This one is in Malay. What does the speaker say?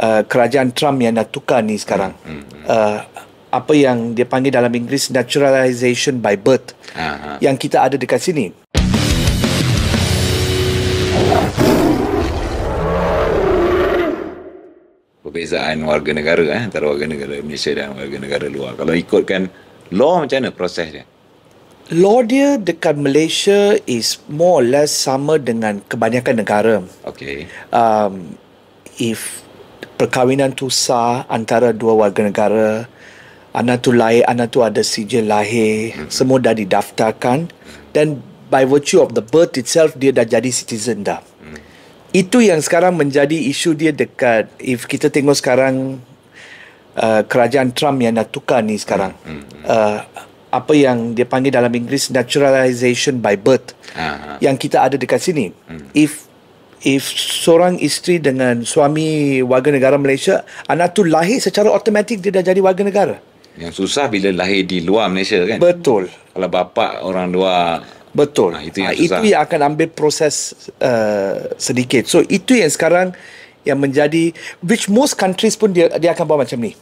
kerajaan Trump yang nak tukar ni sekarang. Apa yang dia panggil dalam Inggeris naturalization by birth. Yang kita ada dekat sini. Perbezaan warga negara antara warga negara Malaysia dan warga negara luar. Kalau ikutkan law, macam mana proses dia? Law dia dekat Malaysia is more or less sama dengan kebanyakan negara. Okay. If perkahwinan tu sah antara dua warga negara, anak tu lahir, anak tu ada sijil lahir, semua dah didaftarkan, dan by virtue of the birth itself, dia dah jadi citizen dah. Itu yang sekarang menjadi isu dia dekat, if kita tengok sekarang kerajaan Trump yang nak tukar ni sekarang. Apa yang dia panggil dalam Inggeris naturalization by birth. Yang kita ada dekat sini. If seorang isteri dengan suami warga negara Malaysia, anak tu lahir secara automatik dia dah jadi warga negara. Yang susah bila lahir di luar Malaysia kan? Betul. Kalau bapa orang luar. Betul. Itu yang susah. Itu yang akan ambil proses sedikit. So itu yang sekarang yang menjadi, which most countries pun dia akan buat macam ni.